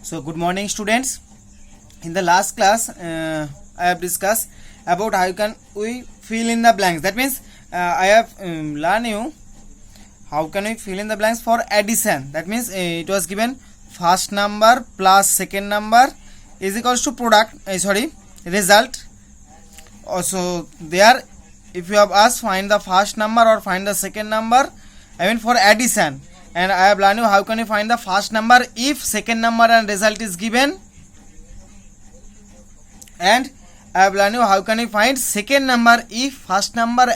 So good morning students. In the last class I have discussed about how can we fill in the blanks. That means I have learned you how can we fill in the blanks for addition. That means it was given first number plus second number is equals to result. Also there, if you have asked find the first number or find the second number, I mean for addition, and I have learned you how can you find the first number if second number and result is given, and I have learned you how can you find second number if first number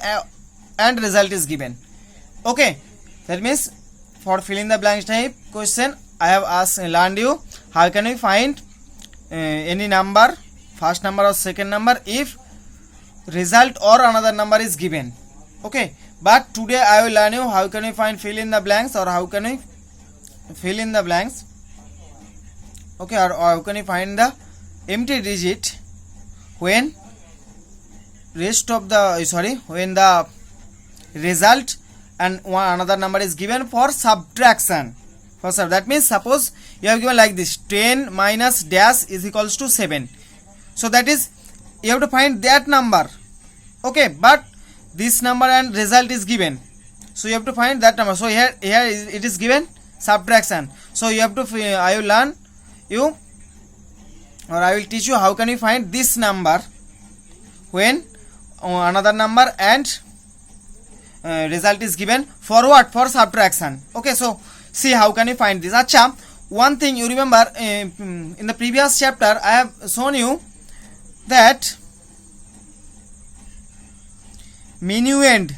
and result is given. Okay, that means for filling the blanks type question I have learned you how can we find any number, first number or second number, if result or another number is given. Okay, but today I will learn you how can we find fill in the blanks, or how can we fill in the blanks, okay, or how can we find the empty digit when rest of the when the result and another number is given for subtraction. That means suppose you have given like this, 10 minus dash is equals to 7. So that is you have to find that number. Okay, but this number and result is given, so you have to find that number. So here it is given subtraction. So you have to I will learn you, or I will teach you how can you find this number when another number and result is given for what? For subtraction. Okay, so see how can you find this. Acha, one thing you remember in the previous chapter I have shown you that minuend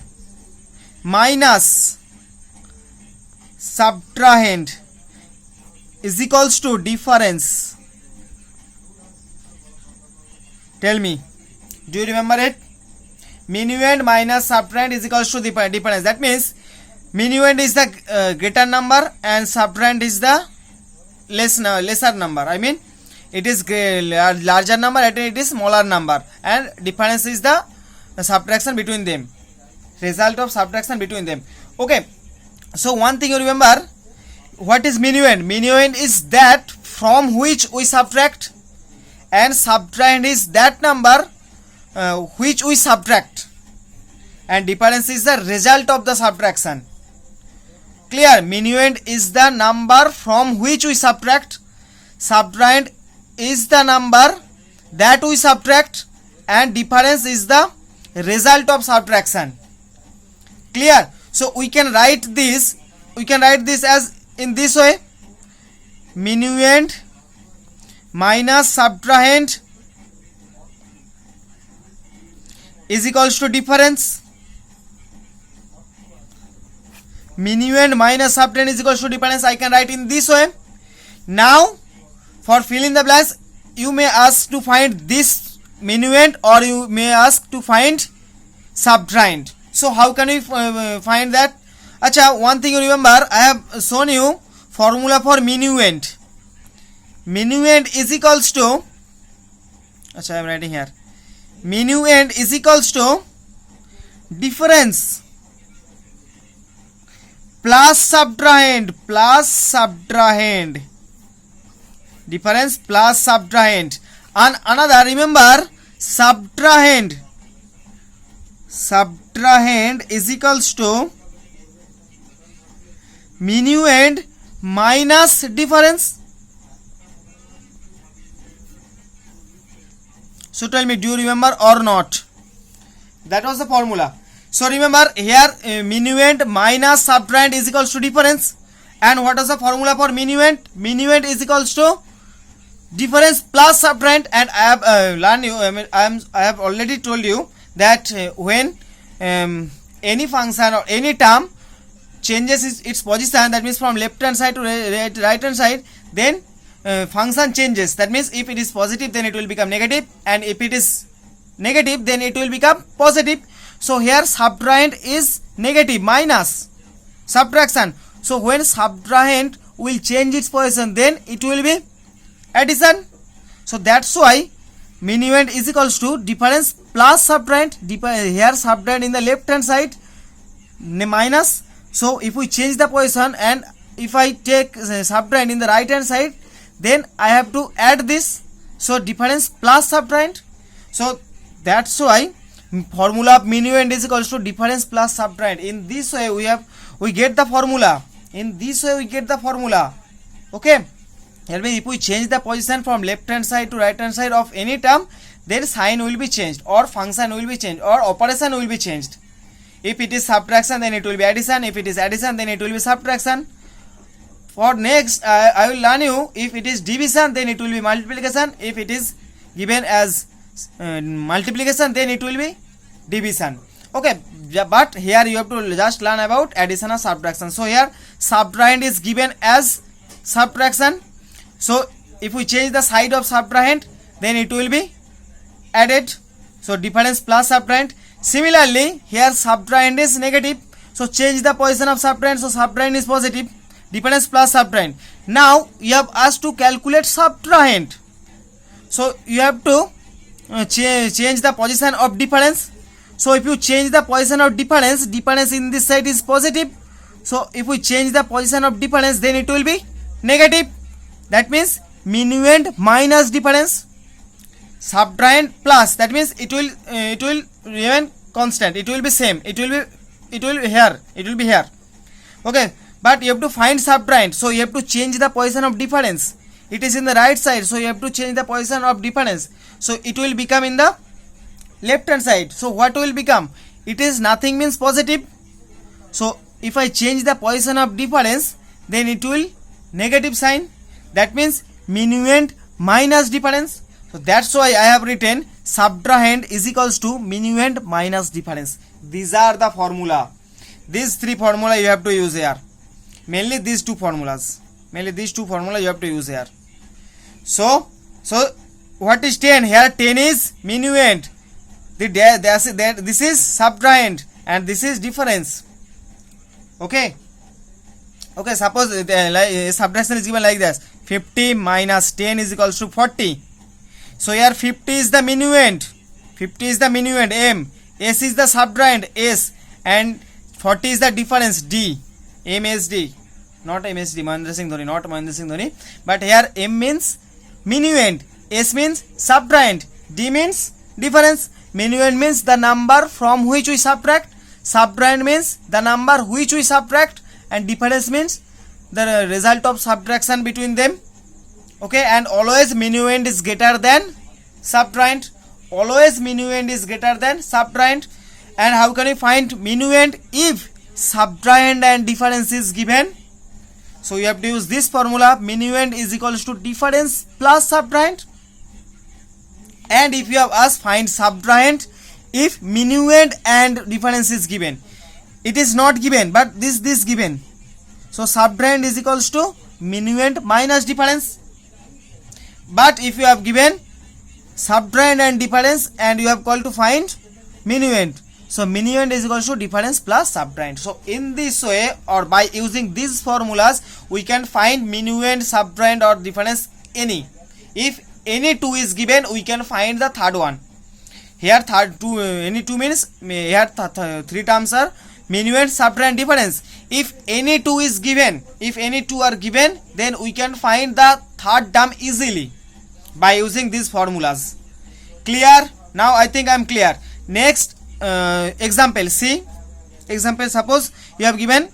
minus subtrahend is equals to difference. Tell me, do you remember it? Minuend minus subtrahend is equals to difference. That means minuend is the greater number and subtrahend is the lesser number. I mean it is larger number and it is smaller number, and difference is the subtraction between them, result of subtraction between them. Okay, so one thing you remember, what is minuend? Minuend is that from which we subtract, and subtrahend is that number which we subtract, and difference is the result of the subtraction. Clear? Minuend is the number from which we subtract, subtrahend is the number that we subtract, and difference is the result of subtraction. Clear? So we can write this as in this way, minuend minus subtrahend is equals to difference. Minuend minus subtrahend is equals to difference. I can write in this way. Now for fill in the blanks, you may ask to find this minuend, or you may ask to find subtrahend. So how can we find that? Acha, one thing you remember, I have shown you formula for minuend. Minuend is equals to, acha, I am writing here, minuend is equals to difference plus subtrahend, difference plus subtrahend. And another, remember, subtrahend is equals to minuend minus difference. So tell me, do you remember or not? That was the formula. So remember here, minuend minus subtrahend is equals to difference. And what was the formula for minuend? Minuend is equals to difference plus subtrahend. And I have learned you, I have already told you that when any function or any term changes its position, that means from left hand side to right hand side, then function changes. That means if it is positive, then it will become negative, and if it is negative, then it will become positive. So here subtrahend is negative, minus subtraction. So when subtrahend will change its position, then it will be addition. So that's why minuend is equals to difference plus subtrahend. Here subtrahend in the left hand side, minus. So if we change the position and if I take subtrahend in the right hand side, then I have to add this. So difference plus subtrahend. So that's why formula of minuend is equals to difference plus subtrahend. In this way we get the formula. In this way we get the formula. Okay. That means if we change the position from left hand side to right hand side of any term, then sign will be changed, or function will be changed, or operation will be changed. If it is subtraction, then it will be addition. If it is addition, then it will be subtraction. For next, I will learn you, if it is division, then it will be multiplication. If it is given as multiplication, then it will be division. Okay, but here you have to just learn about addition or subtraction. So here subtrahend is given as subtraction. So if we change the side of subtrahend, then it will be added. So difference plus subtrahend. Similarly, here subtrahend is negative. So change the position of subtrahend. So subtrahend is positive. Difference plus subtrahend. Now you have asked to calculate subtrahend. So you have to change the position of difference. So if you change the position of difference, difference in this side is positive. So if we change the position of difference, then it will be negative. That means minuend minus difference, subtrahend plus. That means it will remain constant. It will be same. It will be here. Okay. But you have to find subtrahend. So you have to change the position of difference. It is in the right side. So you have to change the position of difference. So it will become in the left hand side. So what will become? It is nothing means positive. So if I change the position of difference, then it will negative sign. That means minuend minus difference. So that's why I have written subtrahend is equals to minuend minus difference. These are the formula. These three formula you have to use here. Mainly these two formulas. You have to use here. So what is 10? Here 10 is minuend. This is subtrahend and this is difference. Okay. Suppose subtraction is given like this. 50 minus 10 is equals to 40. So here 50 is the minuend. M. S is the subtrahend S, and 40 is the difference D. MSD, not MSD, Mahendra Singh Dhoni, not Mahendra Singh Dhoni. But here M means minuend, S means subtrahend, D means difference. Minuend means the number from which we subtract, subtrahend means the number which we subtract, and difference means the result of subtraction between them. Okay, and always minuend is greater than subtrahend. Always minuend is greater than subtrahend. And how can we find minuend? If subtrahend and difference is given, so you have to use this formula. Minuend is equals to difference plus subtrahend. And if you have asked find subtrahend, if minuend and difference is given, it is not given, but this given. So subtrahend is equals to minuend minus difference. But if you have given subtrahend and difference and you have called to find minuend, so minuend is equals to difference plus subtrahend. So in this way, or by using these formulas, we can find minuend, subtrahend or difference any. If any two is given, we can find the third one. Here any two means here three terms are minuend, subtrahend, difference. If any two is given, if any two are given, then we can find the third term easily by using these formulas. Clear? Now I think I am clear. Next example. See example. Suppose you have given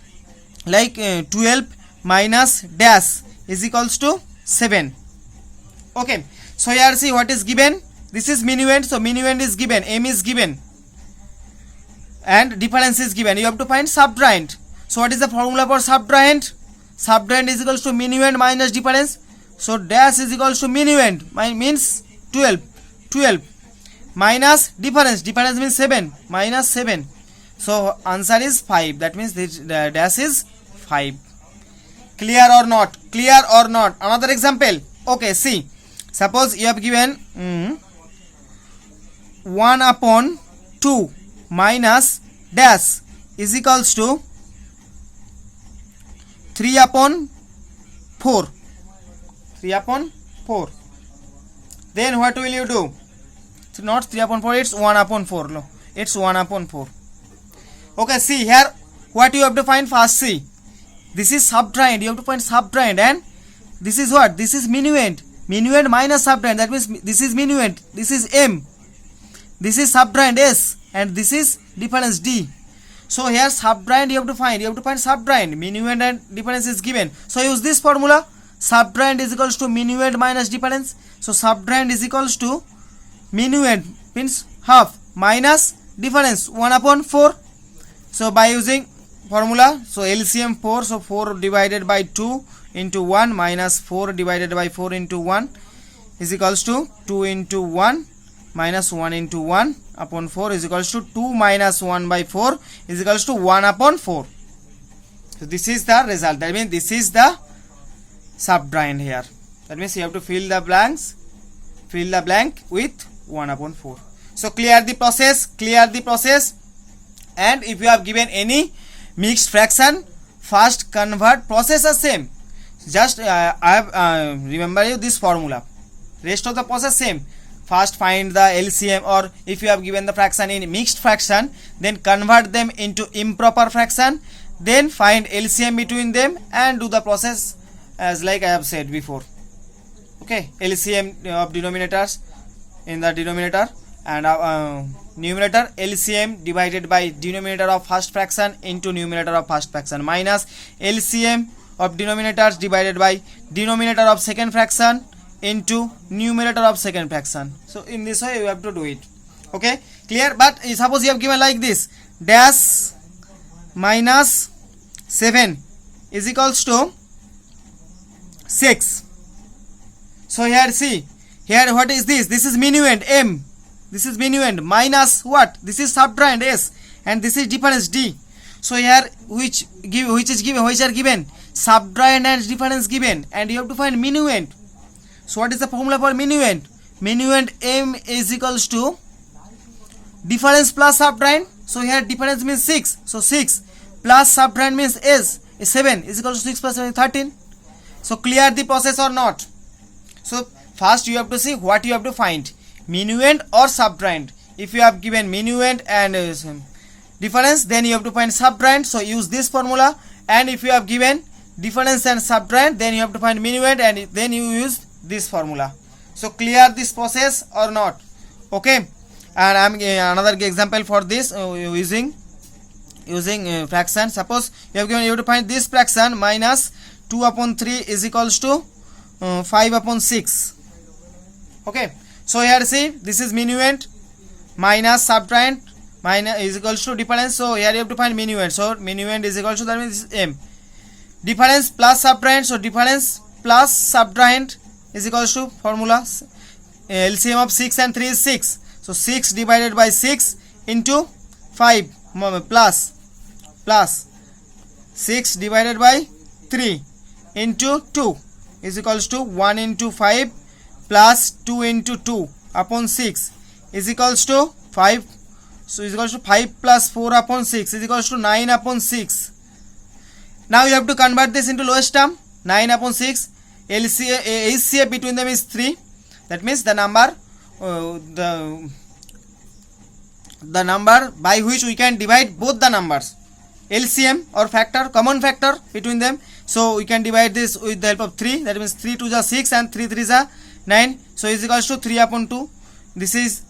like 12 minus dash is equals to 7. Okay, so here see what is given. This is minuend. So minuend is given, M is given, and difference is given. You have to find subtrahend. So what is the formula for subtrahend? Subtrahend is equals to minuend minus difference. So dash is equals to minuend, means 12 minus difference means 7, minus 7. So answer is 5. That means this dash is 5. Clear or not? Another example. Okay, see, suppose you have given 1 upon 2 minus dash is equals to 3 upon 4. Then what will you do? Not 3 upon 4, it's 1 upon 4. No, it's 1 upon 4. Okay, see here what you have to find first. See, this is subtrahend. You have to find subtrahend, and this is what? This is minuend. Minuend minus subtrahend. That means this is minuend. This is M. This is subtrahend S. And this is difference D. So here subtrahend you have to find. You have to find subtrahend. Minuend and difference is given. So use this formula. Subtrahend is equals to minuend minus difference. So subtrahend is equals to minuend means half minus difference 1 upon 4. So by using formula, so LCM 4, so 4 divided by 2 into 1 minus 4 divided by 4 into 1 is equals to 2 into 1 minus 1 into 1 upon 4 is equals to 2 minus 1 by 4 is equals to 1 upon 4. So this is the result. That means this is the subtrahend here. That means you have to fill the blanks, fill the blank with 1 upon 4. So clear the process, and if you have given any mixed fraction, first convert, process is same. Just I have remember you this formula. Rest of the process same. First find the LCM, or if you have given the fraction in mixed fraction, then convert them into improper fraction, then find LCM between them and do the process as like I have said before. Okay, LCM of denominators in the denominator, and numerator LCM divided by denominator of first fraction into numerator of first fraction, minus LCM of denominators divided by denominator of second fraction into numerator of second fraction. So in this way you have to do it. Okay, clear? But suppose you have given like this, dash minus 7 is equals to 6. So here see, here what is this? This is minuend M. This is minuend minus what? This is subtrahend S, and this is difference D. So here which are given? Subtrahend and difference given, and you have to find minuend. So what is the formula for minuend? Minuend M is equals to difference plus subtrahend. So here difference means 6. So 6 plus subtrahend means S, 7 is equals to 6 plus 7 13. So clear the process or not? So first you have to see what you have to find, minuend or subtrahend. If you have given minuend and difference, then you have to find subtrahend. So use this formula. And if you have given difference and subtrahend, then you have to find minuend, and then you use this formula. So clear this process or not? Okay. And I am another example for this using fraction. Suppose you have given, you have to find this fraction, minus 2 upon 3 is equals to 5 upon 6. Okay, so here see, this is minuend minus subtrahend minus is equals to difference. So here you have to find minuend. So minuend is equals to, that means this is M. Difference plus subtrahend. So difference plus subtrahend is equals to formula LCM of 6 and 3 is 6. So 6 divided by 6 into 5 plus 6 divided by 3 into 2 is equals to 1 into 5 plus 2 into 2 upon 6 is equals to 5. So is equals to 5 plus 4 upon 6 is equals to 9 upon 6. Now you have to convert this into lowest term. 9 upon 6. HCF between them is 3. That means the number the number by which we can divide both the numbers. LCM or factor, common factor between them. So we can divide this with the help of 3. That means 3 2 is 6 and 3 3 is 9. So is equals to 3 upon 2. This is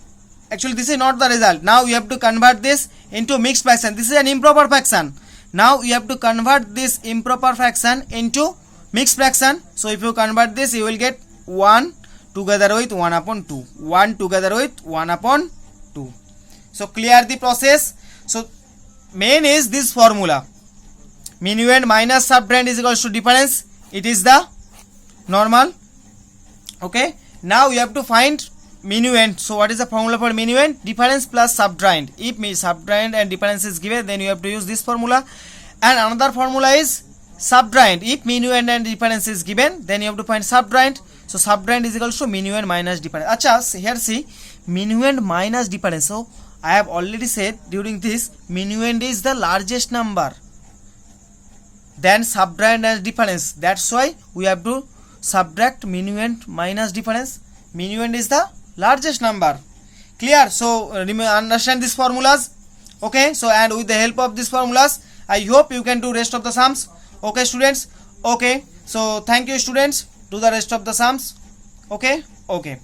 actually, this is not the result. Now you have to convert this into mixed fraction. This is an improper fraction. Now you have to convert this improper fraction into mixed fraction. So if you convert this, you will get 1 together with 1 upon 2. 1 together with 1 upon 2. So clear the process. So main is this formula. Minuend minus subtrahend is equals to difference. It is the normal. Okay. Now you have to find minuend. So what is the formula for minuend? Difference plus subtrahend. If subtrahend and difference is given, then you have to use this formula. And another formula is subtrahend. If minuend and difference is given, then you have to find subtrahend. So subtrahend is equals to minuend minus difference. Acha, here see, minuend minus difference. So I have already said during this, minuend is the largest number then subtrahend and difference. That's why we have to subtract minuend minus difference. Minuend is the largest number. Clear? So understand these formulas. Okay. So and with the help of these formulas, I hope you can do rest of the sums. Okay, students. Okay. So thank you, students. do the rest of the sums. Okay.